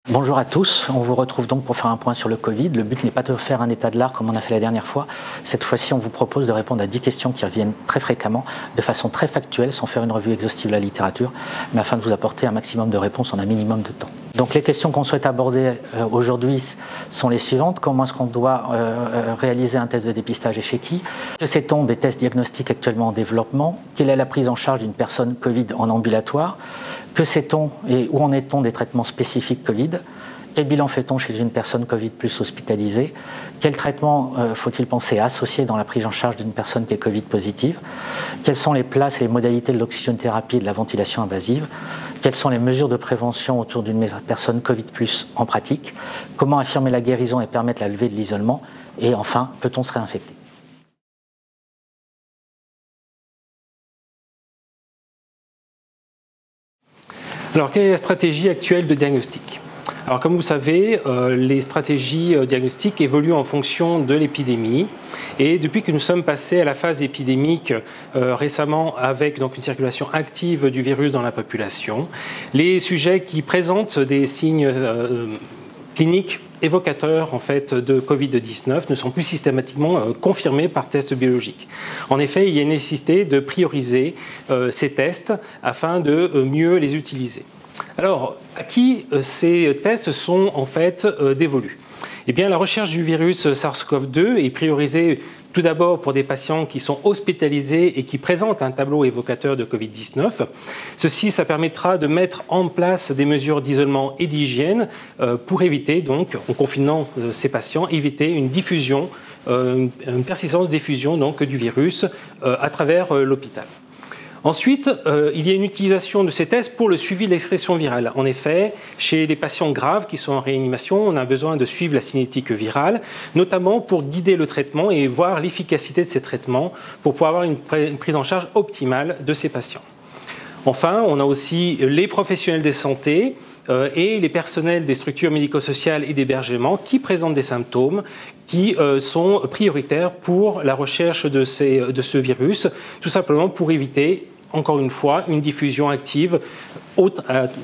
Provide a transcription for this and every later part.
Bonjour à tous, on vous retrouve donc pour faire un point sur le Covid. Le but n'est pas de faire un état de l'art comme on a fait la dernière fois. Cette fois-ci, on vous propose de répondre à 10 questions qui reviennent très fréquemment, de façon très factuelle, sans faire une revue exhaustive de la littérature, mais afin de vous apporter un maximum de réponses en un minimum de temps. Donc les questions qu'on souhaite aborder aujourd'hui sont les suivantes. Comment est-ce qu'on doit réaliser un test de dépistage et chez qui? Que sait-on des tests diagnostiques actuellement en développement? Quelle est la prise en charge d'une personne Covid en ambulatoire? Que sait-on et où en est-on des traitements spécifiques Covid? Quel bilan fait-on chez une personne Covid plus hospitalisée? Quel traitement faut-il penser associer dans la prise en charge d'une personne qui est Covid positive? Quelles sont les places et les modalités de l'oxygénothérapie et de la ventilation invasive? Quelles sont les mesures de prévention autour d'une personne Covid plus en pratique? Comment affirmer la guérison et permettre la levée de l'isolement? Et enfin, peut-on se réinfecter? Alors, quelle est la stratégie actuelle de diagnostic? Alors, comme vous savez, les stratégies diagnostiques évoluent en fonction de l'épidémie. Et depuis que nous sommes passés à la phase épidémique récemment avec donc, une circulation active du virus dans la population, les sujets qui présentent des signes cliniques évocateurs en fait, de Covid-19 ne sont plus systématiquement confirmés par tests biologiques. En effet, il y a une nécessité de prioriser ces tests afin de mieux les utiliser. Alors, à qui ces tests sont en fait dévolus? Eh bien, la recherche du virus SARS-CoV-2 est priorisée tout d'abord pour des patients qui sont hospitalisés et qui présentent un tableau évocateur de Covid-19. Ceci, ça permettra de mettre en place des mesures d'isolement et d'hygiène pour éviter, donc, en confinant ces patients, éviter une diffusion, une persistance de diffusion donc, du virus à travers l'hôpital. Ensuite, il y a une utilisation de ces tests pour le suivi de l'expression virale. En effet, chez les patients graves qui sont en réanimation, on a besoin de suivre la cinétique virale, notamment pour guider le traitement et voir l'efficacité de ces traitements pour pouvoir avoir une prise en charge optimale de ces patients. Enfin, on a aussi les professionnels de santé et les personnels des structures médico-sociales et d'hébergement qui présentent des symptômes qui sont prioritaires pour la recherche de ce virus, tout simplement pour éviter, encore une fois, une diffusion active,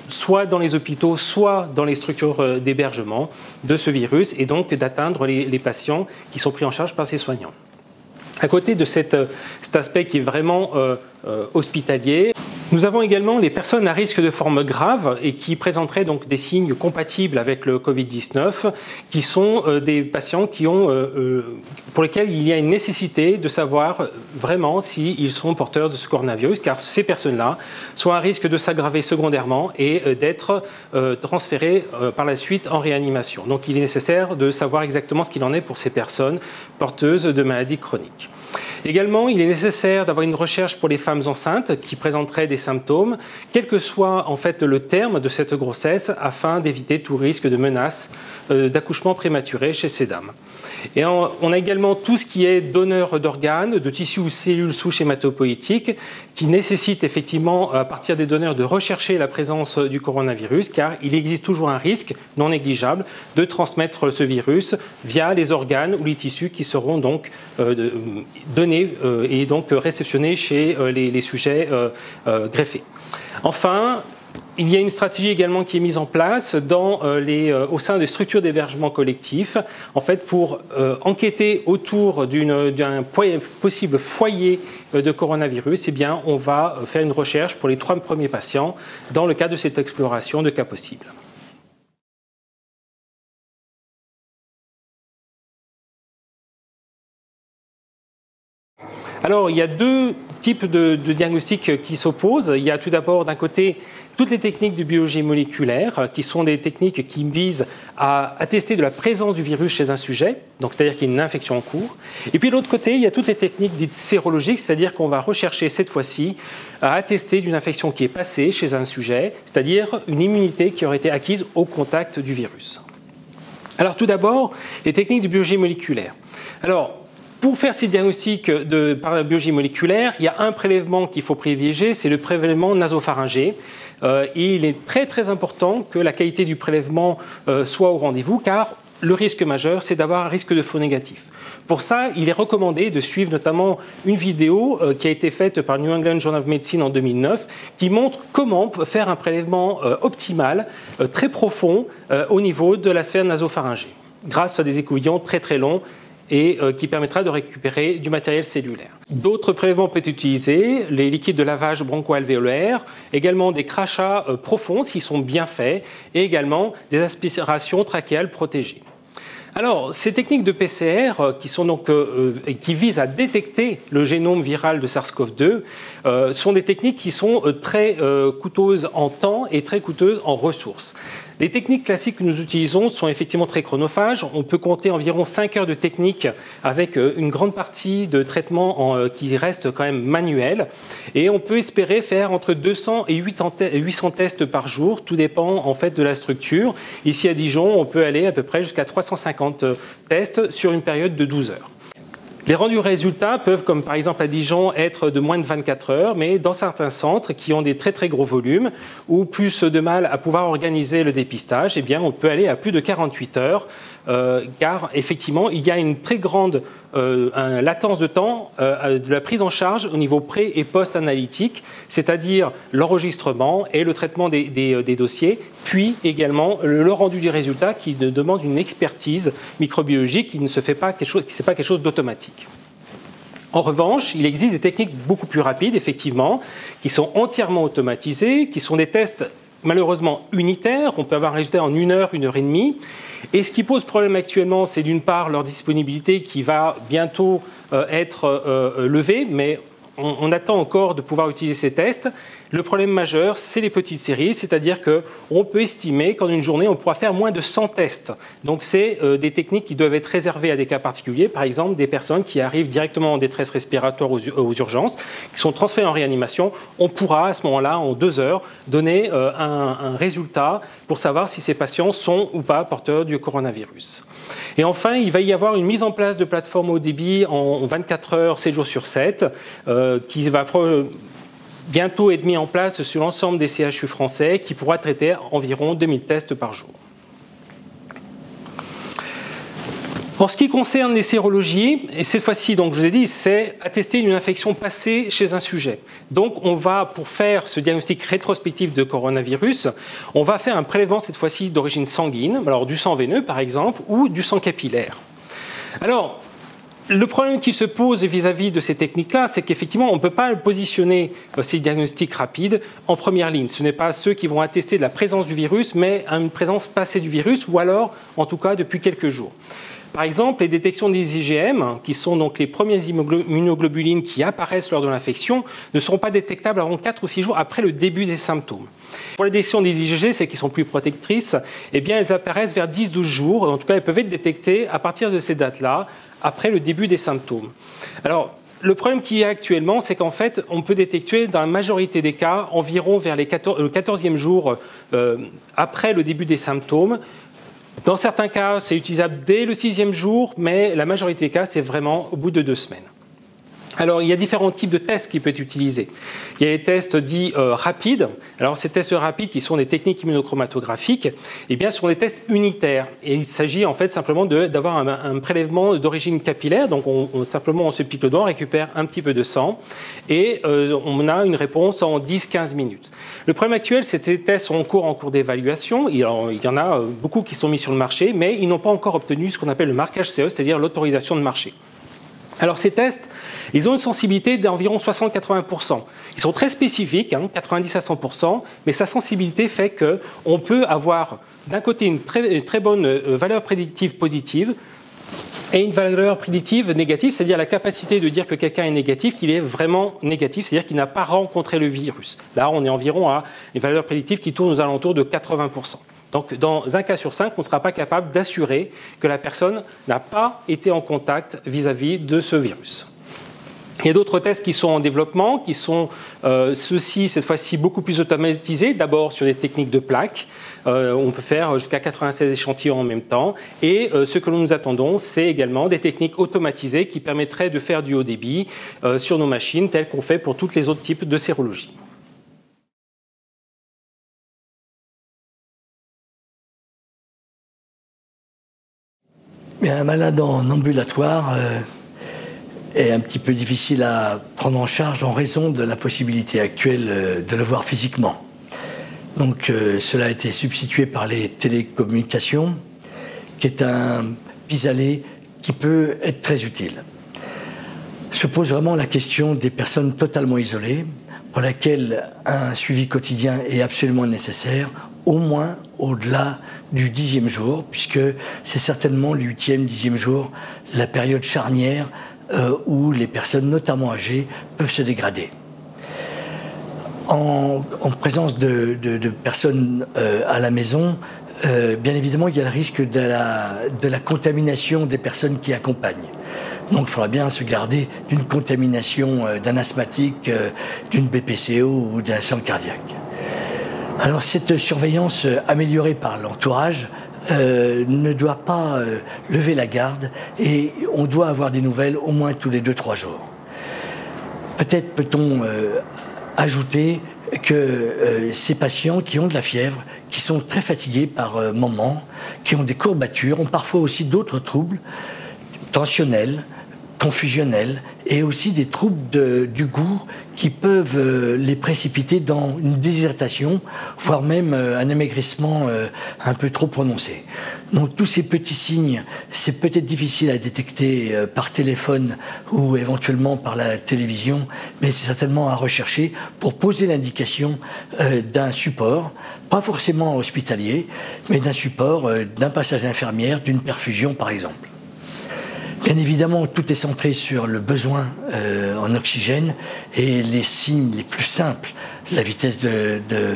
soit dans les hôpitaux, soit dans les structures d'hébergement de ce virus, et donc d'atteindre les patients qui sont pris en charge par ces soignants. À côté de cet aspect qui est vraiment hospitalier, nous avons également les personnes à risque de forme grave et qui présenteraient donc des signes compatibles avec le Covid-19, qui sont des patients pour lesquels il y a une nécessité de savoir vraiment s'ils sont porteurs de ce coronavirus, car ces personnes-là sont à risque de s'aggraver secondairement et d'être transférées par la suite en réanimation. Donc il est nécessaire de savoir exactement ce qu'il en est pour ces personnes porteuses de maladies chroniques. Également, il est nécessaire d'avoir une recherche pour les femmes enceintes qui présenteraient des symptômes, quel que soit en fait le terme de cette grossesse, afin d'éviter tout risque de menace d'accouchement prématuré chez ces dames. Et on a également tout ce qui est donneur d'organes, de tissus ou cellules souches hématopoïétiques, qui nécessite effectivement, à partir des donneurs, de rechercher la présence du coronavirus, car il existe toujours un risque non négligeable de transmettre ce virus via les organes ou les tissus qui seront donc donnés et donc réceptionnés chez les sujets greffés. Enfin, il y a une stratégie également qui est mise en place au sein des structures d'hébergement collectif, en fait pour enquêter autour d'un possible foyer de coronavirus. Eh bien, on va faire une recherche pour les 3 premiers patients dans le cadre de cette exploration de cas possibles. Alors, il y a 2 types de diagnostics qui s'opposent. Il y a tout d'abord, d'un côté, toutes les techniques de biologie moléculaire, qui sont des techniques qui visent à attester de la présence du virus chez un sujet, donc c'est-à-dire qu'il y a une infection en cours. Et puis de l'autre côté, il y a toutes les techniques dites sérologiques, c'est-à-dire qu'on va rechercher cette fois-ci à attester d'une infection qui est passée chez un sujet, c'est-à-dire une immunité qui aurait été acquise au contact du virus. Alors tout d'abord, les techniques de biologie moléculaire. Alors, pour faire ces diagnostics par la biologie moléculaire, il y a un prélèvement qu'il faut privilégier, c'est le prélèvement nasopharyngé. Et il est très très important que la qualité du prélèvement soit au rendez-vous, car le risque majeur, c'est d'avoir un risque de faux négatif. Pour ça, il est recommandé de suivre notamment une vidéo qui a été faite par New England Journal of Medicine en 2009, qui montre comment faire un prélèvement optimal, très profond, au niveau de la sphère nasopharyngée, grâce à des écouvillons très très longs et qui permettra de récupérer du matériel cellulaire. D'autres prélèvements peuvent être utilisés, les liquides de lavage broncho-alvéolaire, également des crachats profonds s'ils sont bien faits, et également des aspirations trachéales protégées. Alors, ces techniques de PCR qui visent à détecter le génome viral de SARS-CoV-2 sont des techniques qui sont très coûteuses en temps et très coûteuses en ressources. Les techniques classiques que nous utilisons sont effectivement très chronophages. On peut compter environ 5 heures de technique avec une grande partie de traitement qui reste quand même manuel. Et on peut espérer faire entre 200 et 800 tests par jour. Tout dépend en fait de la structure. Ici à Dijon, on peut aller à peu près jusqu'à 350 tests sur une période de 12 heures. Les rendus résultats peuvent, comme par exemple à Dijon, être de moins de 24 heures, mais dans certains centres qui ont des très très gros volumes ou plus de mal à pouvoir organiser le dépistage, eh bien, on peut aller à plus de 48 heures, car effectivement, il y a une très grande latence de temps de la prise en charge au niveau pré- et post-analytique, c'est-à-dire l'enregistrement et le traitement des dossiers, puis également le rendu du résultat qui demande une expertise microbiologique qui ne se fait pas quelque chose d'automatique. En revanche, il existe des techniques beaucoup plus rapides, effectivement, qui sont entièrement automatisées, qui sont des tests malheureusement unitaires. On peut avoir un résultat en 1 heure, 1 heure et demie. Et ce qui pose problème actuellement, c'est d'une part leur disponibilité qui va bientôt être levée, mais on attend encore de pouvoir utiliser ces tests. Le problème majeur, c'est les petites séries, c'est-à-dire qu'on peut estimer qu'en une journée, on pourra faire moins de 100 tests. Donc, c'est des techniques qui doivent être réservées à des cas particuliers, par exemple des personnes qui arrivent directement en détresse respiratoire aux urgences, qui sont transférées en réanimation. On pourra, à ce moment-là, en 2 heures, donner un résultat pour savoir si ces patients sont ou pas porteurs du coronavirus. Et enfin, il va y avoir une mise en place de plateformes haut débit en 24 heures, 7 jours sur 7, qui va bientôt être mis en place sur l'ensemble des CHU français, qui pourra traiter environ 2000 tests par jour. En ce qui concerne les sérologies, et cette fois-ci, donc, je vous ai dit, c'est attester une infection passée chez un sujet. Donc, on va, pour faire ce diagnostic rétrospectif de coronavirus, on va faire un prélèvement, cette fois-ci, d'origine sanguine, alors du sang veineux, par exemple, ou du sang capillaire. Alors, le problème qui se pose vis-à-vis de ces techniques-là, c'est qu'effectivement, on ne peut pas positionner ces diagnostics rapides en première ligne. Ce n'est pas ceux qui vont attester de la présence du virus, mais une présence passée du virus, ou alors, en tout cas, depuis quelques jours. Par exemple, les détections des IgM, qui sont donc les premières immunoglobulines qui apparaissent lors de l'infection, ne seront pas détectables avant 4 ou 6 jours après le début des symptômes. Pour les détections des IgG, c'est qui sont plus protectrices, eh bien, elles apparaissent vers 10-12 jours. En tout cas, elles peuvent être détectées à partir de ces dates-là, après le début des symptômes. Alors, le problème qu'il y a actuellement, c'est qu'en fait, on peut détecter dans la majorité des cas, environ vers le 14e jour après le début des symptômes. Dans certains cas, c'est utilisable dès le 6e jour, mais la majorité des cas, c'est vraiment au bout de 2 semaines. Alors, il y a différents types de tests qui peuvent être utilisés. Il y a les tests dits rapides. Alors, ces tests rapides, qui sont des techniques immunochromatographiques, eh bien, sont des tests unitaires. Et il s'agit en fait simplement d'avoir un prélèvement d'origine capillaire. Donc, on se pique le doigt, on récupère un petit peu de sang et on a une réponse en 10-15 minutes. Le problème actuel, c'est que ces tests sont en cours d'évaluation. Il y en a beaucoup qui sont mis sur le marché, mais ils n'ont pas encore obtenu ce qu'on appelle le marquage CE, c'est-à-dire l'autorisation de marché. Alors ces tests, ils ont une sensibilité d'environ 60-80%. Ils sont très spécifiques, 90 à 100%, mais sa sensibilité fait qu'on peut avoir d'un côté une très bonne valeur prédictive positive et une valeur prédictive négative, c'est-à-dire la capacité de dire que quelqu'un est négatif, qu'il est vraiment négatif, c'est-à-dire qu'il n'a pas rencontré le virus. Là, on est environ à une valeur prédictive qui tourne aux alentours de 80%. Donc, dans un cas sur 5, on ne sera pas capable d'assurer que la personne n'a pas été en contact vis-à-vis de ce virus. Il y a d'autres tests qui sont en développement, qui sont ceux-ci, cette fois-ci, beaucoup plus automatisés. D'abord sur des techniques de plaques. On peut faire jusqu'à 96 échantillons en même temps. Et ce que nous attendons, c'est également des techniques automatisées qui permettraient de faire du haut débit sur nos machines, telles qu'on fait pour tous les autres types de sérologie. Mais un malade en ambulatoire est un petit peu difficile à prendre en charge en raison de la possibilité actuelle de le voir physiquement. Donc cela a été substitué par les télécommunications, qui est un pis-aller qui peut être très utile. Se pose vraiment la question des personnes totalement isolées, pour laquelle un suivi quotidien est absolument nécessaire, au moins au-delà du 10e jour, puisque c'est certainement le 8e, 10e jour, la période charnière où les personnes, notamment âgées, peuvent se dégrader. En présence de personnes à la maison, bien évidemment, il y a le risque de la contamination des personnes qui accompagnent. Donc il faudra bien se garder d'une contamination d'un asthmatique, d'une BPCO ou d'un sang cardiaque. Alors cette surveillance améliorée par l'entourage ne doit pas lever la garde et on doit avoir des nouvelles au moins tous les 2-3 jours. Peut-être peut-on ajouter que ces patients qui ont de la fièvre, qui sont très fatigués par moments, qui ont des courbatures, ont parfois aussi d'autres troubles tensionnels, confusionnels et aussi des troubles du goût qui peuvent les précipiter dans une déshydratation, voire même un amaigrissement un peu trop prononcé. Donc tous ces petits signes, c'est peut-être difficile à détecter par téléphone ou éventuellement par la télévision, mais c'est certainement à rechercher pour poser l'indication d'un support, pas forcément hospitalier, mais d'un support, d'un passage infirmière, d'une perfusion par exemple. Bien évidemment, tout est centré sur le besoin en oxygène et les signes les plus simples, la vitesse le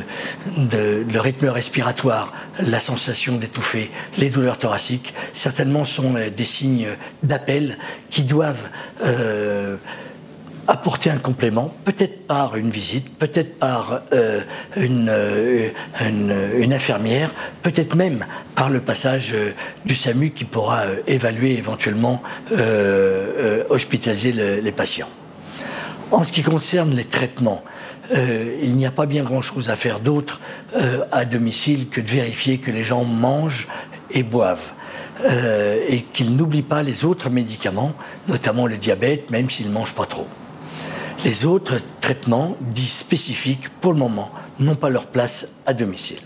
rythme respiratoire, la sensation d'étouffer, les douleurs thoraciques, certainement sont des signes d'appel qui doivent apporter un complément, peut-être par une visite, peut-être par une infirmière, peut-être même par le passage du SAMU qui pourra évaluer éventuellement hospitaliser les patients. En ce qui concerne les traitements, il n'y a pas bien grand-chose à faire d'autre à domicile que de vérifier que les gens mangent et boivent. Et qu'ils n'oublient pas les autres médicaments, notamment le diabète, même s'ils ne mangent pas trop. Les autres traitements, dits spécifiques, pour le moment, n'ont pas leur place à domicile.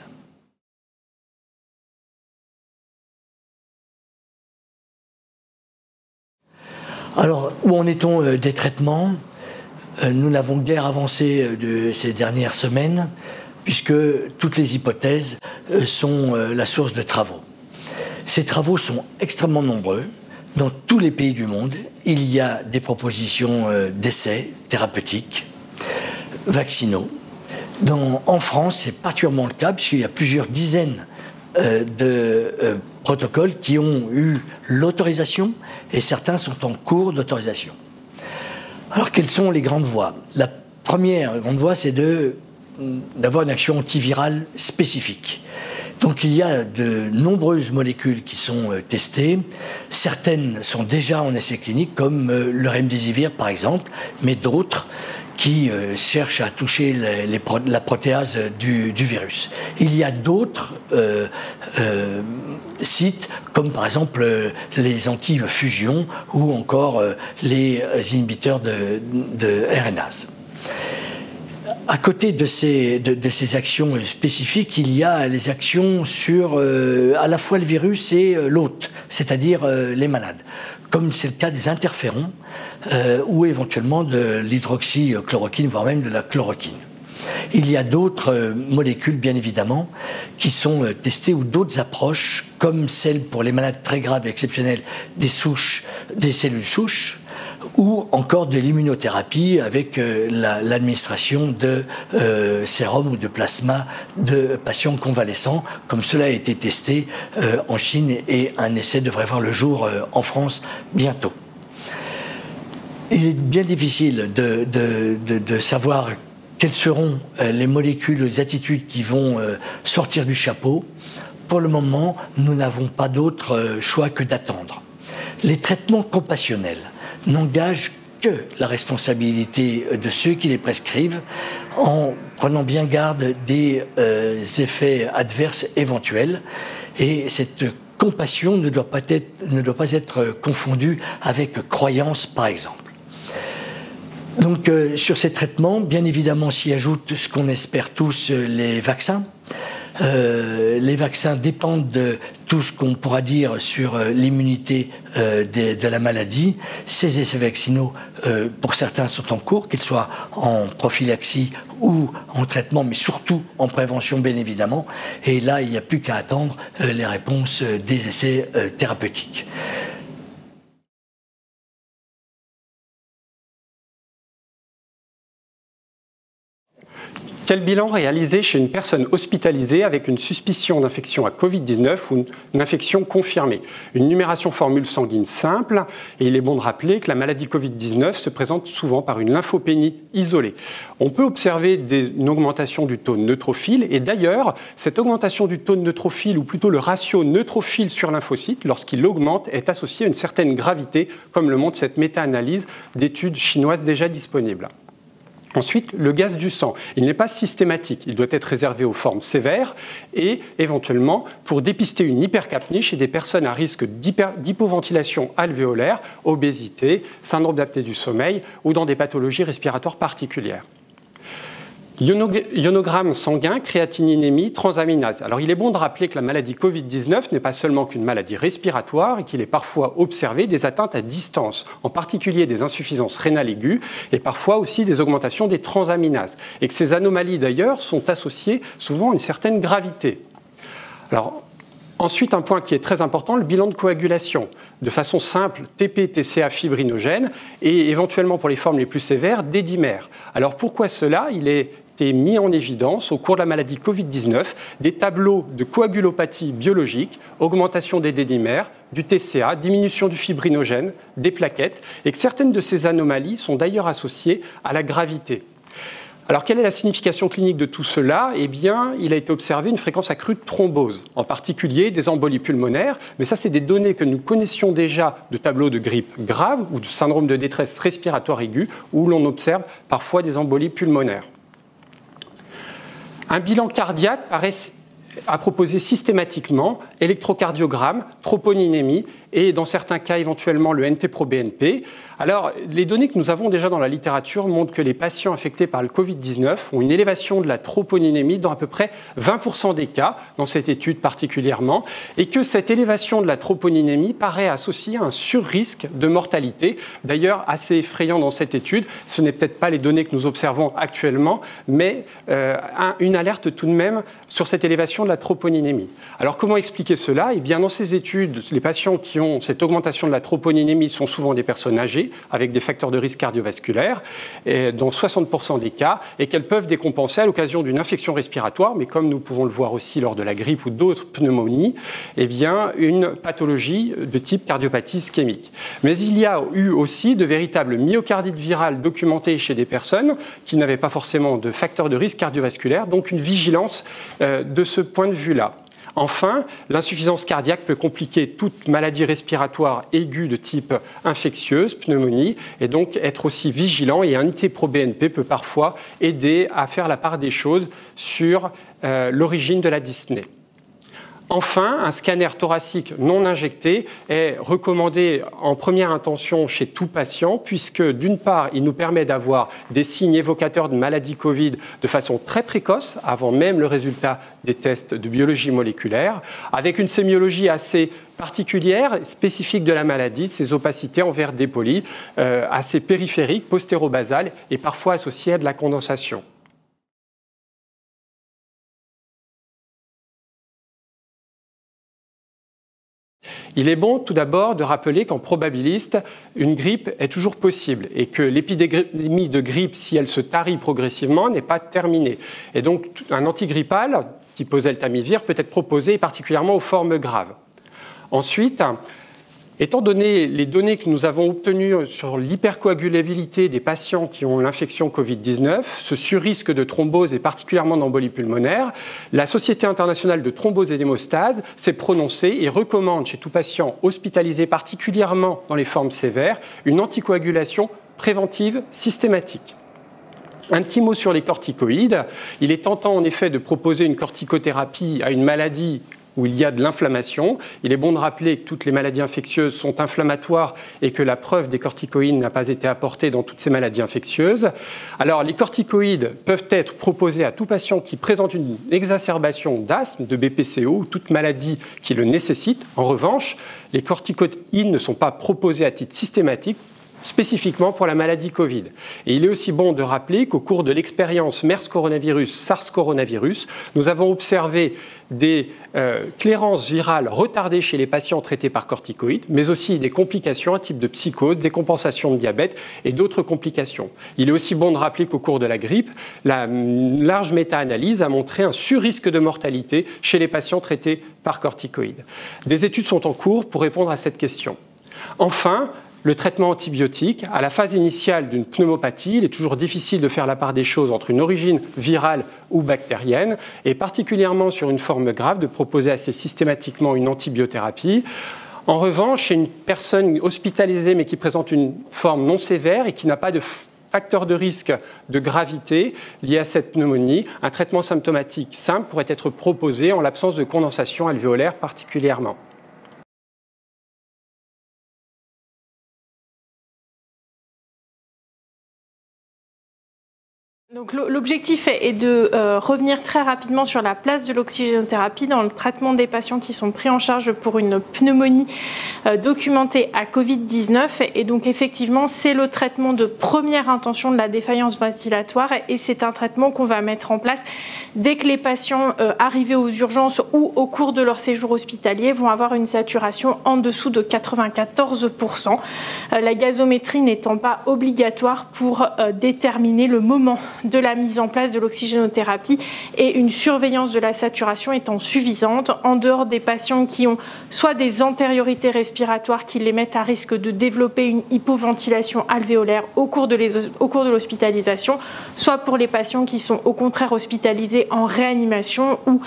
Alors, où en est-on des traitements ? Nous n'avons guère avancé de ces dernières semaines, puisque toutes les hypothèses sont la source de travaux. Ces travaux sont extrêmement nombreux. Dans tous les pays du monde, il y a des propositions d'essais thérapeutiques, vaccinaux. En France, c'est particulièrement le cas, puisqu'il y a plusieurs dizaines de protocoles qui ont eu l'autorisation et certains sont en cours d'autorisation. Alors, quelles sont les grandes voies ? La première grande voie, c'est d'avoir une action antivirale spécifique. Donc il y a de nombreuses molécules qui sont testées. Certaines sont déjà en essai clinique, comme le remdesivir par exemple, mais d'autres qui cherchent à toucher la protéase du virus. Il y a d'autres sites, comme par exemple les antifusions ou encore les inhibiteurs de RNase. À côté de ces actions spécifiques, il y a les actions sur à la fois le virus et l'hôte, c'est-à-dire les malades, comme c'est le cas des interférons ou éventuellement de l'hydroxychloroquine, voire même de la chloroquine. Il y a d'autres molécules, bien évidemment, qui sont testées ou d'autres approches, comme celle pour les malades très graves et exceptionnels des cellules souches, ou encore de l'immunothérapie avec l'administration de sérum ou de plasma de patients convalescents, comme cela a été testé en Chine et un essai devrait voir le jour en France bientôt. Il est bien difficile de savoir quelles seront les molécules, les attitudes qui vont sortir du chapeau. Pour le moment, nous n'avons pas d'autre choix que d'attendre. Les traitements compassionnels n'engagent que la responsabilité de ceux qui les prescrivent en prenant bien garde des effets adverses éventuels. Et cette compassion ne doit pas être confondue avec croyance, par exemple. Donc, sur ces traitements, bien évidemment, s'y ajoute ce qu'on espère tous, les vaccins. Les vaccins dépendent de tout ce qu'on pourra dire sur l'immunité de la maladie. Ces essais vaccinaux, pour certains, sont en cours, qu'ils soient en prophylaxie ou en traitement, mais surtout en prévention, bien évidemment. Et là, il n'y a plus qu'à attendre les réponses des essais thérapeutiques. Quel bilan réalisé chez une personne hospitalisée avec une suspicion d'infection à Covid-19 ou une infection confirmée? Une numération formule sanguine simple, et il est bon de rappeler que la maladie Covid-19 se présente souvent par une lymphopénie isolée. On peut observer une augmentation du taux de neutrophile, et d'ailleurs, cette augmentation du taux de neutrophile, ou plutôt le ratio neutrophile sur lymphocyte, lorsqu'il augmente, est associé à une certaine gravité, comme le montre cette méta-analyse d'études chinoises déjà disponibles. Ensuite, le gaz du sang. Il n'est pas systématique, il doit être réservé aux formes sévères et éventuellement pour dépister une hypercapnie chez des personnes à risque d'hypoventilation alvéolaire, obésité, syndrome d'apnée du sommeil ou dans des pathologies respiratoires particulières. Ionogramme sanguin, créatininémie, transaminase. Alors il est bon de rappeler que la maladie Covid-19 n'est pas seulement qu'une maladie respiratoire et qu'il est parfois observé des atteintes à distance, en particulier des insuffisances rénales aiguës et parfois aussi des augmentations des transaminases. Et que ces anomalies d'ailleurs sont associées souvent à une certaine gravité. Alors, ensuite, un point qui est très important, le bilan de coagulation. De façon simple, TP-TCA fibrinogène et éventuellement pour les formes les plus sévères, des dimères. Alors pourquoi cela? Il est mis en évidence au cours de la maladie Covid-19 des tableaux de coagulopathie biologique, augmentation des D-dimères, du TCA, diminution du fibrinogène, des plaquettes, et que certaines de ces anomalies sont d'ailleurs associées à la gravité. Alors, quelle est la signification clinique de tout cela? Eh bien, il a été observé une fréquence accrue de thrombose, en particulier des embolies pulmonaires, mais ça, c'est des données que nous connaissions déjà de tableaux de grippe grave ou de syndrome de détresse respiratoire aiguë, où l'on observe parfois des embolies pulmonaires. Un bilan cardiaque paraît à proposer systématiquement électrocardiogramme, troponinémie et dans certains cas éventuellement le NT-proBNP. Alors, les données que nous avons déjà dans la littérature montrent que les patients infectés par le Covid-19 ont une élévation de la troponinémie dans à peu près 20% des cas, dans cette étude particulièrement, et que cette élévation de la troponinémie paraît associée à un surrisque de mortalité. D'ailleurs, assez effrayant dans cette étude, ce n'est peut-être pas les données que nous observons actuellement, mais une alerte tout de même sur cette élévation de la troponinémie. Alors, comment expliquer cela? Eh bien, dans ces études, les patients qui ont cette augmentation de la troponinémie sont souvent des personnes âgées, avec des facteurs de risque cardiovasculaires, dans 60% des cas, et qu'elles peuvent décompenser à l'occasion d'une infection respiratoire, mais comme nous pouvons le voir aussi lors de la grippe ou d'autres pneumonies, eh bien, une pathologie de type cardiopathie ischémique. Mais il y a eu aussi de véritables myocardites virales documentées chez des personnes qui n'avaient pas forcément de facteurs de risque cardiovasculaire, donc une vigilance de ce point de vue-là. Enfin, l'insuffisance cardiaque peut compliquer toute maladie respiratoire aiguë de type infectieuse, pneumonie, et donc être aussi vigilant, et un NT-proBNP peut parfois aider à faire la part des choses sur l'origine de la dyspnée. Enfin, un scanner thoracique non injecté est recommandé en première intention chez tout patient, puisque d'une part, il nous permet d'avoir des signes évocateurs de maladie Covid de façon très précoce, avant même le résultat des tests de biologie moléculaire, avec une sémiologie assez particulière, spécifique de la maladie, ces opacités en verre dépoli, assez périphériques, postéro-basales et parfois associées à de la condensation. Il est bon tout d'abord de rappeler qu'en probabiliste, une grippe est toujours possible et que l'épidémie de grippe, si elle se tarit progressivement, n'est pas terminée. Et donc un antigrippal, type oseltamivir, peut être proposé particulièrement aux formes graves. Ensuite, étant donné les données que nous avons obtenues sur l'hypercoagulabilité des patients qui ont l'infection Covid-19, ce surrisque de thrombose et particulièrement d'embolie pulmonaire, la Société internationale de thrombose et d'hémostase s'est prononcée et recommande chez tout patient hospitalisé, particulièrement dans les formes sévères, une anticoagulation préventive systématique. Un petit mot sur les corticoïdes. Il est tentant en effet de proposer une corticothérapie à une maladie où il y a de l'inflammation. Il est bon de rappeler que toutes les maladies infectieuses sont inflammatoires et que la preuve des corticoïdes n'a pas été apportée dans toutes ces maladies infectieuses. Alors, les corticoïdes peuvent être proposés à tout patient qui présente une exacerbation d'asthme, de BPCO ou toute maladie qui le nécessite. En revanche, les corticoïdes ne sont pas proposés à titre systématique, spécifiquement pour la maladie Covid. Et il est aussi bon de rappeler qu'au cours de l'expérience MERS coronavirus, SARS coronavirus, nous avons observé des clairances virales retardées chez les patients traités par corticoïdes, mais aussi des complications, un type de psychose, des compensations de diabète et d'autres complications. Il est aussi bon de rappeler qu'au cours de la grippe, la large méta-analyse a montré un surrisque de mortalité chez les patients traités par corticoïdes. Des études sont en cours pour répondre à cette question. Enfin, le traitement antibiotique, à la phase initiale d'une pneumopathie, il est toujours difficile de faire la part des choses entre une origine virale ou bactérienne, et particulièrement sur une forme grave, de proposer assez systématiquement une antibiothérapie. En revanche, chez une personne hospitalisée mais qui présente une forme non sévère et qui n'a pas de facteur de risque de gravité lié à cette pneumonie, un traitement symptomatique simple pourrait être proposé en l'absence de condensation alvéolaire particulièrement. Donc l'objectif est de revenir très rapidement sur la place de l'oxygénothérapie dans le traitement des patients qui sont pris en charge pour une pneumonie documentée à Covid-19. Et donc effectivement, c'est le traitement de première intention de la défaillance ventilatoire et c'est un traitement qu'on va mettre en place dès que les patients arrivés aux urgences ou au cours de leur séjour hospitalier vont avoir une saturation en dessous de 94%. La gazométrie n'étant pas obligatoire pour déterminer le moment de la mise en place de l'oxygénothérapie et une surveillance de la saturation étant suffisante en dehors des patients qui ont soit des antériorités respiratoires qui les mettent à risque de développer une hypoventilation alvéolaire au cours de l'hospitalisation, soit pour les patients qui sont au contraire hospitalisés en réanimation où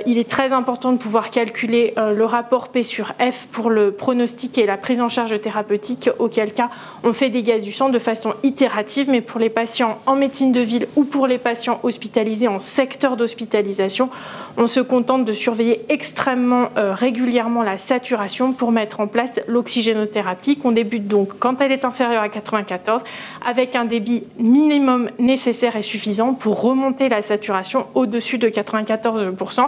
il est très important de pouvoir calculer le rapport P sur F pour le pronostic et la prise en charge thérapeutique, auquel cas on fait des gaz du sang de façon itérative, mais pour les patients en médecine de ville ou pour les patients hospitalisés en secteur d'hospitalisation, on se contente de surveiller extrêmement régulièrement la saturation pour mettre en place l'oxygénothérapie qu'on débute donc quand elle est inférieure à 94 avec un débit minimum nécessaire et suffisant pour remonter la saturation au-dessus de 94%.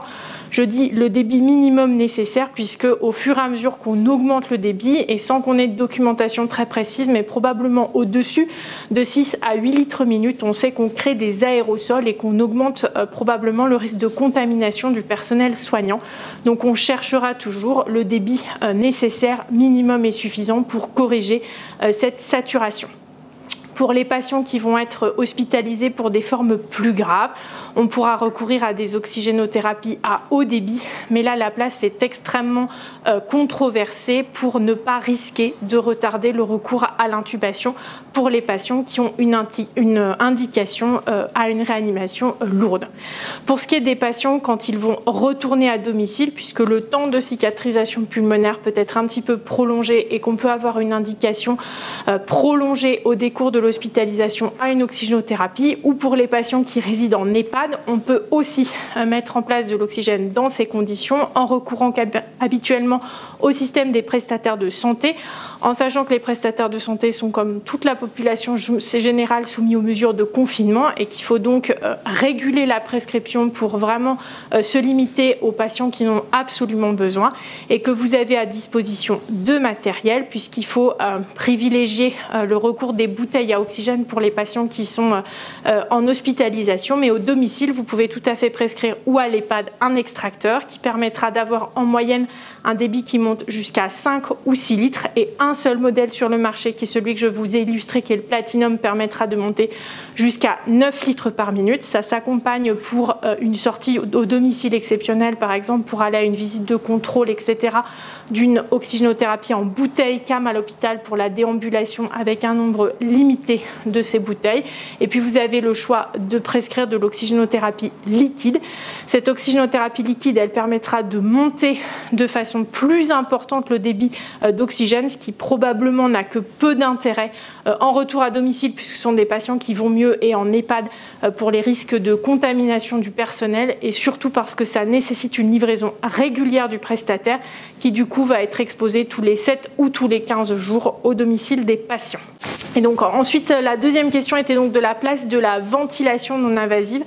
Je dis le débit minimum nécessaire puisque au fur et à mesure qu'on augmente le débit et sans qu'on ait de documentation très précise, mais probablement au-dessus de 6 à 8 litres minute, on sait qu'on crée des aérosols et qu'on augmente probablement le risque de contamination du personnel soignant. Donc on cherchera toujours le débit nécessaire, minimum et suffisant pour corriger cette saturation. Pour les patients qui vont être hospitalisés pour des formes plus graves, on pourra recourir à des oxygénothérapies à haut débit, mais là la place est extrêmement controversée pour ne pas risquer de retarder le recours à l'intubation pour les patients qui ont une indication à une réanimation lourde. Pour ce qui est des patients quand ils vont retourner à domicile, puisque le temps de cicatrisation pulmonaire peut être un petit peu prolongé et qu'on peut avoir une indication prolongée au décours de l'hospitalisation à une oxygénothérapie, ou pour les patients qui résident en EHPAD, on peut aussi mettre en place de l'oxygène dans ces conditions en recourant habituellement au système des prestataires de santé, en sachant que les prestataires de santé sont comme toute la population générale soumis aux mesures de confinement et qu'il faut donc réguler la prescription pour vraiment se limiter aux patients qui n'ont absolument besoin et que vous avez à disposition de matériel puisqu'il faut privilégier le recours des bouteilles à oxygène pour les patients qui sont en hospitalisation, mais au domicile, vous pouvez tout à fait prescrire ou à l'EHPAD un extracteur qui permettra d'avoir en moyenne un débit qui monte jusqu'à 5 ou 6 litres et un seul modèle sur le marché qui est celui que je vous ai illustré, qui est le Platinum, permettra de monter jusqu'à 9 litres par minute. Ça s'accompagne pour une sortie au domicile exceptionnelle, par exemple pour aller à une visite de contrôle, etc., d'une oxygénothérapie en bouteille CAM à l'hôpital pour la déambulation avec un nombre limité limitée de ces bouteilles. Et puis vous avez le choix de prescrire de l'oxygénothérapie liquide. Cette oxygénothérapie liquide, elle permettra de monter de façon plus importante le débit d'oxygène, ce qui probablement n'a que peu d'intérêt en retour à domicile, puisque ce sont des patients qui vont mieux, et en EHPAD pour les risques de contamination du personnel, et surtout parce que ça nécessite une livraison régulière du prestataire qui du coup va être exposé tous les 7 ou tous les 15 jours au domicile des patients. Et donc ensuite, la deuxième question était donc de la place de la ventilation non invasive.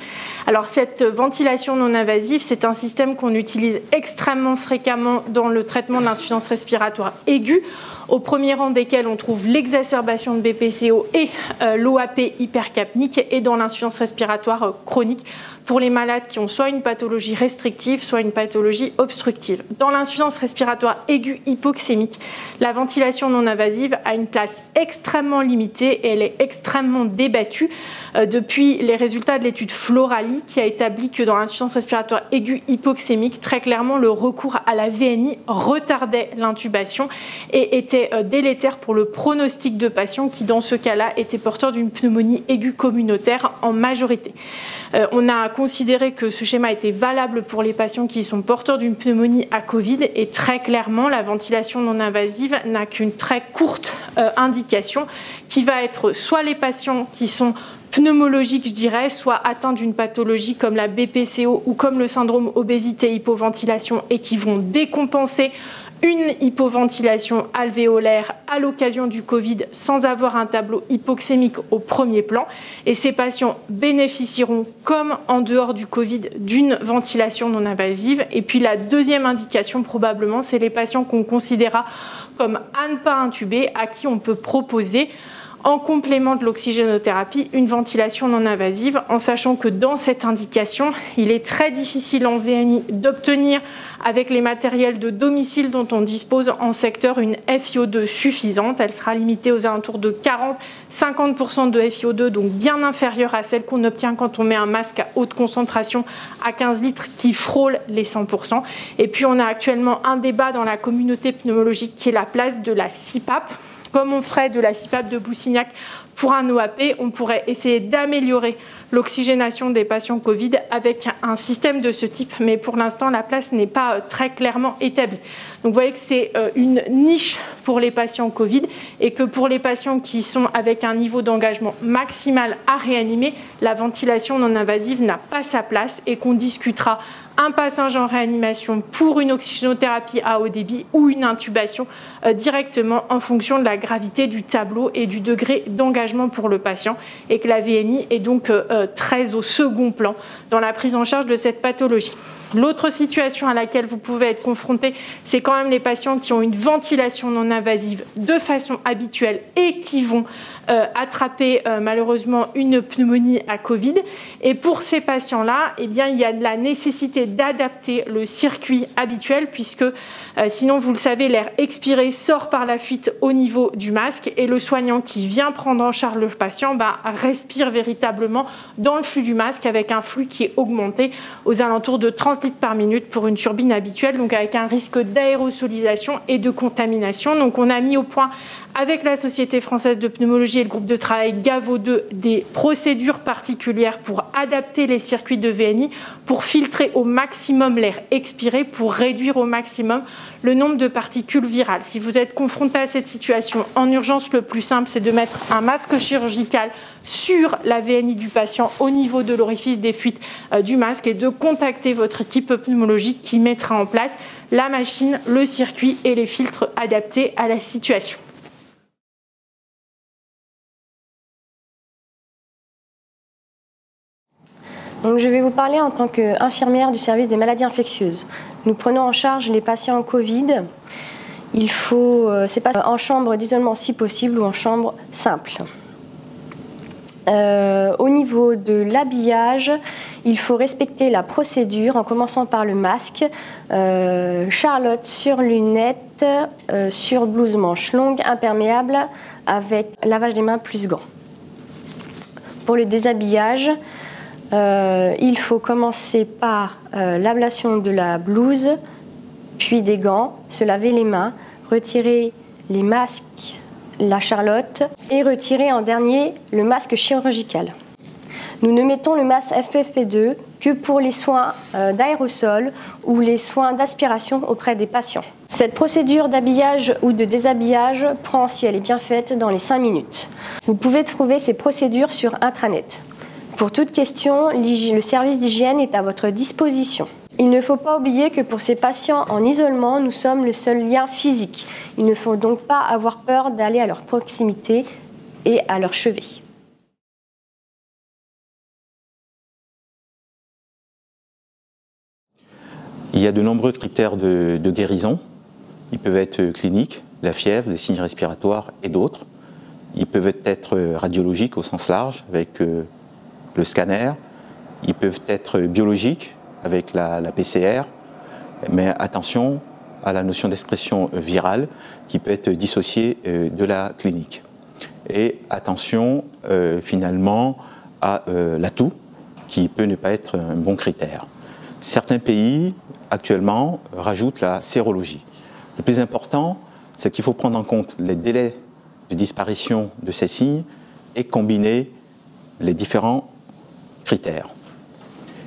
Alors cette ventilation non invasive, c'est un système qu'on utilise extrêmement fréquemment dans le traitement de l'insuffisance respiratoire aiguë, au premier rang desquels on trouve l'exacerbation de BPCO et l'OAP hypercapnique, et dans l'insuffisance respiratoire chronique pour les malades qui ont soit une pathologie restrictive, soit une pathologie obstructive. Dans l'insuffisance respiratoire aiguë hypoxémique, la ventilation non invasive a une place extrêmement limitée et elle est extrêmement débattue depuis les résultats de l'étude Florali qui a établi que dans l'insuffisance respiratoire aiguë hypoxémique, très clairement, le recours à la VNI retardait l'intubation et était délétère pour le pronostic de patients qui, dans ce cas-là, étaient porteurs d'une pneumonie aiguë communautaire en majorité. On a considéré que ce schéma était valable pour les patients qui sont porteurs d'une pneumonie à Covid, et très clairement, la ventilation non invasive n'a qu'une très courte indication qui va être soit les patients qui sont pneumologiques, je dirais, soit atteints d'une pathologie comme la BPCO ou comme le syndrome obésité-hypoventilation et qui vont décompenser une hypoventilation alvéolaire à l'occasion du Covid sans avoir un tableau hypoxémique au premier plan. Et ces patients bénéficieront, comme en dehors du Covid, d'une ventilation non invasive. Et puis la deuxième indication, probablement, c'est les patients qu'on considérera comme à ne pas intuber, à qui on peut proposer, en complément de l'oxygénothérapie, une ventilation non invasive, en sachant que dans cette indication, il est très difficile en VNI d'obtenir, avec les matériels de domicile dont on dispose en secteur, une FiO2 suffisante. Elle sera limitée aux alentours de 40-50% de FiO2, donc bien inférieure à celle qu'on obtient quand on met un masque à haute concentration à 15 litres qui frôle les 100%. Et puis on a actuellement un débat dans la communauté pneumologique qui est la place de la CPAP. Comme on ferait de la CPAP de Boussignac pour un OAP, on pourrait essayer d'améliorer l'oxygénation des patients Covid avec un système de ce type, mais pour l'instant, la place n'est pas très clairement établie. Donc vous voyez que c'est une niche pour les patients Covid, et que pour les patients qui sont avec un niveau d'engagement maximal à réanimer, la ventilation non invasive n'a pas sa place, et qu'on discutera un passage en réanimation pour une oxygénothérapie à haut débit ou une intubation directement en fonction de la gravité du tableau et du degré d'engagement pour le patient, et que la VNI est donc très au second plan dans la prise en charge de cette pathologie. L'autre situation à laquelle vous pouvez être confronté, c'est quand même les patients qui ont une ventilation non invasive de façon habituelle et qui vont attraper malheureusement une pneumonie à Covid. Et pour ces patients-là, eh bien, il y a la nécessité d'adapter le circuit habituel, puisque sinon, vous le savez, l'air expiré sort par la fuite au niveau du masque, et le soignant qui vient prendre en charge le patient respire véritablement dans le flux du masque, avec un flux qui est augmenté aux alentours de 30 litres par minute pour une turbine habituelle, donc avec un risque d'aérosolisation et de contamination. Donc on a mis au point avec la Société française de pneumologie et le groupe de travail GAVO2 des procédures particulières pour adapter les circuits de VNI, pour filtrer au maximum l'air expiré, pour réduire au maximum le nombre de particules virales. Si vous êtes confronté à cette situation en urgence, le plus simple, c'est de mettre un masque chirurgical sur la VNI du patient au niveau de l'orifice des fuites du masque, et de contacter votre équipe pneumologique qui mettra en place la machine, le circuit et les filtres adaptés à la situation. Donc, je vais vous parler en tant qu'infirmière du service des maladies infectieuses. Nous prenons en charge les patients Covid. Il faut, c'est pas en chambre d'isolement si possible ou en chambre simple. Au niveau de l'habillage, il faut respecter la procédure en commençant par le masque, Charlotte sur lunettes, sur blouse manche longue, imperméable, avec lavage des mains plus gants. Pour le déshabillage, il faut commencer par l'ablation de la blouse, puis des gants, se laver les mains, retirer les masques la Charlotte, et retirer en dernier le masque chirurgical. Nous ne mettons le masque FFP2 que pour les soins d'aérosol ou les soins d'aspiration auprès des patients. Cette procédure d'habillage ou de déshabillage prend, si elle est bien faite, dans les 5 minutes. Vous pouvez trouver ces procédures sur intranet. Pour toute question, le service d'hygiène est à votre disposition. Il ne faut pas oublier que pour ces patients en isolement, nous sommes le seul lien physique. Il ne faut donc pas avoir peur d'aller à leur proximité et à leur chevet. Il y a de nombreux critères de guérison. Ils peuvent être cliniques, la fièvre, les signes respiratoires et d'autres. Ils peuvent être radiologiques au sens large avec le scanner. Ils peuvent être biologiques avec la PCR. Mais attention à la notion d'expression virale qui peut être dissociée de la clinique. Et attention finalement à l'atout qui peut ne pas être un bon critère. Certains pays actuellement rajoutent la sérologie. Le plus important, c'est qu'il faut prendre en compte les délais de disparition de ces signes et combiner les différents critères.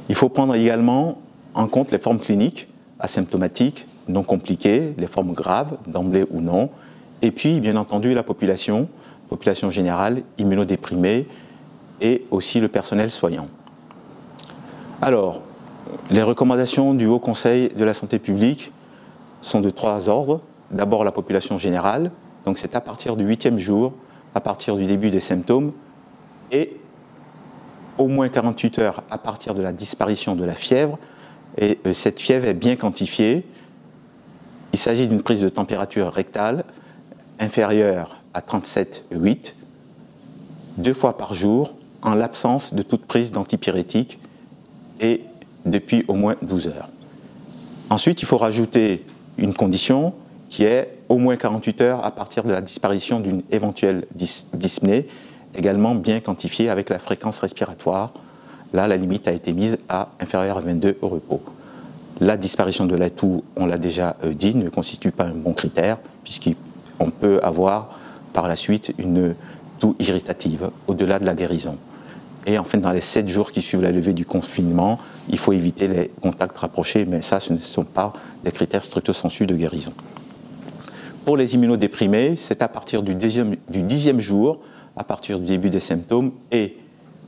Il faut prendre également en compte les formes cliniques, asymptomatiques, non compliquées, les formes graves, d'emblée ou non, et puis bien entendu la population générale, immunodéprimée et aussi le personnel soignant. Alors, les recommandations du Haut Conseil de la santé publique sont de 3 ordres. D'abord la population générale, donc c'est à partir du 8e jour, à partir du début des symptômes, et au moins 48 heures à partir de la disparition de la fièvre. Et cette fièvre est bien quantifiée. Il s'agit d'une prise de température rectale inférieure à 37,8, 2 fois par jour, en l'absence de toute prise d'antipyrétique et depuis au moins 12 heures. Ensuite, il faut rajouter une condition qui est au moins 48 heures à partir de la disparition d'une éventuelle dyspnée, également bien quantifiée avec la fréquence respiratoire. Là, la limite a été mise à inférieure à 22 au repos. La disparition de l'atout, on l'a déjà dit, ne constitue pas un bon critère, puisqu'on peut avoir par la suite une toux irritative au-delà de la guérison. Et enfin, dans les 7 jours qui suivent la levée du confinement, il faut éviter les contacts rapprochés, mais ça, ce ne sont pas des critères stricto sensu de guérison. Pour les immunodéprimés, c'est à partir du 10e jour, à partir du début des symptômes, et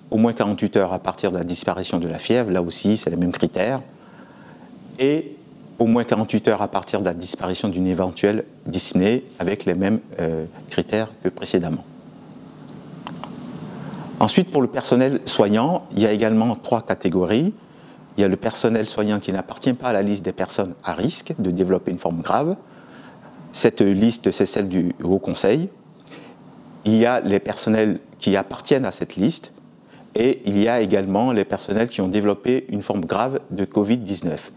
au moins 48 heures à partir de la disparition de la fièvre, là aussi, c'est les mêmes critères, et au moins 48 heures à partir de la disparition d'une éventuelle dyspnée, avec les mêmes critères que précédemment. Ensuite, pour le personnel soignant, il y a également 3 catégories. Il y a le personnel soignant qui n'appartient pas à la liste des personnes à risque de développer une forme grave. Cette liste, c'est celle du Haut Conseil. Il y a les personnels qui appartiennent à cette liste. Et il y a également les personnels qui ont développé une forme grave de Covid-19.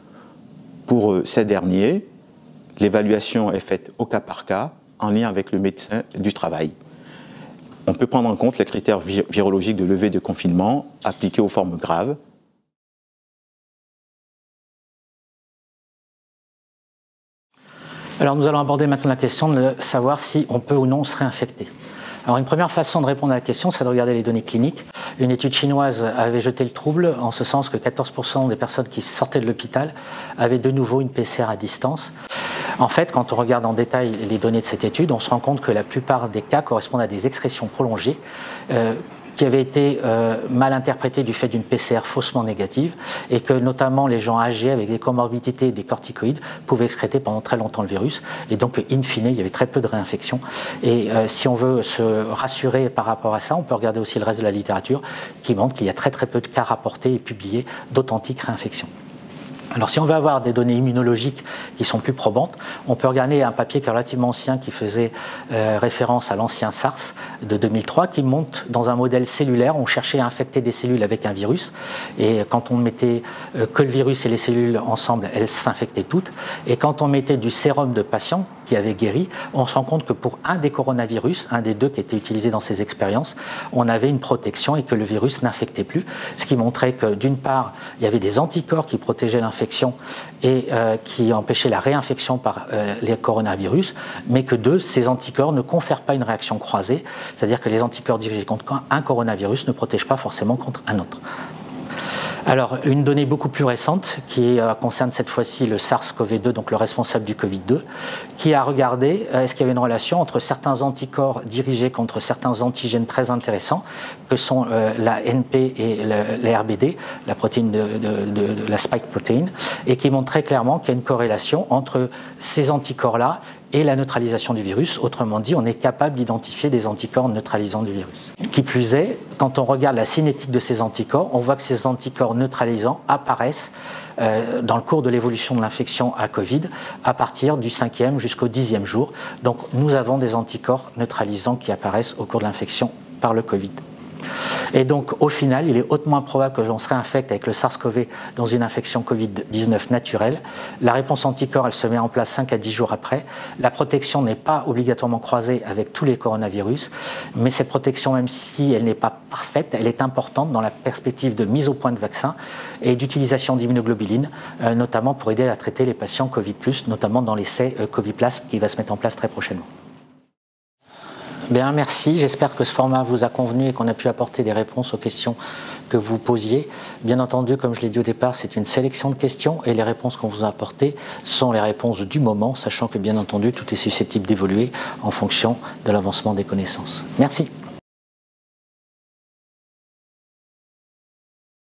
Pour ces derniers, l'évaluation est faite au cas par cas, en lien avec le médecin du travail. On peut prendre en compte les critères virologiques de levée de confinement appliqués aux formes graves. Alors nous allons aborder maintenant la question de savoir si on peut ou non se réinfecter. Alors une première façon de répondre à la question, c'est de regarder les données cliniques. Une étude chinoise avait jeté le trouble, en ce sens que 14% des personnes qui sortaient de l'hôpital avaient de nouveau une PCR à distance. En fait, quand on regarde en détail les données de cette étude, on se rend compte que la plupart des cas correspondent à des excrétions prolongées qui avaient été mal interprétées du fait d'une PCR faussement négative et que notamment les gens âgés avec des comorbidités et des corticoïdes pouvaient excréter pendant très longtemps le virus et donc in fine il y avait très peu de réinfections et si on veut se rassurer par rapport à ça, on peut regarder aussi le reste de la littérature qui montre qu'il y a très peu de cas rapportés et publiés d'authentiques réinfections. Alors si on veut avoir des données immunologiques qui sont plus probantes, on peut regarder un papier qui est relativement ancien qui faisait référence à l'ancien SARS de 2003 qui montre dans un modèle cellulaire, on cherchait à infecter des cellules avec un virus et quand on mettait que le virus et les cellules ensemble, elles s'infectaient toutes et quand on mettait du sérum de patients, qui avait guéri. On se rend compte que pour un des coronavirus, un des deux qui était utilisé dans ces expériences, on avait une protection et que le virus n'infectait plus. Ce qui montrait que d'une part, il y avait des anticorps qui protégeaient l'infection et qui empêchaient la réinfection par les coronavirus, mais que deux, ces anticorps ne confèrent pas une réaction croisée, c'est-à-dire que les anticorps dirigés contre un coronavirus ne protègent pas forcément contre un autre. Alors, une donnée beaucoup plus récente qui concerne cette fois-ci le SARS-CoV-2, donc le responsable du Covid-2, qui a regardé est-ce qu'il y avait une relation entre certains anticorps dirigés contre certains antigènes très intéressants, que sont la NP et la RBD, la protéine de la spike protein, et qui montre très clairement qu'il y a une corrélation entre ces anticorps-là et la neutralisation du virus. Autrement dit, on est capable d'identifier des anticorps neutralisants du virus. Qui plus est, quand on regarde la cinétique de ces anticorps, on voit que ces anticorps neutralisants apparaissent dans le cours de l'évolution de l'infection à Covid à partir du 5e jusqu'au 10e jour. Donc nous avons des anticorps neutralisants qui apparaissent au cours de l'infection par le Covid. Et donc, au final, il est hautement improbable que l'on se réinfecte avec le SARS-CoV dans une infection Covid-19 naturelle. La réponse anticorps, elle se met en place 5 à 10 jours après. La protection n'est pas obligatoirement croisée avec tous les coronavirus, mais cette protection, même si elle n'est pas parfaite, elle est importante dans la perspective de mise au point de vaccins et d'utilisation d'immunoglobulines, notamment pour aider à traiter les patients Covid+, notamment dans l'essai Covid-Plasm qui va se mettre en place très prochainement. Bien, merci. J'espère que ce format vous a convenu et qu'on a pu apporter des réponses aux questions que vous posiez. Bien entendu, comme je l'ai dit au départ, c'est une sélection de questions et les réponses qu'on vous a apportées sont les réponses du moment, sachant que bien entendu, tout est susceptible d'évoluer en fonction de l'avancement des connaissances. Merci.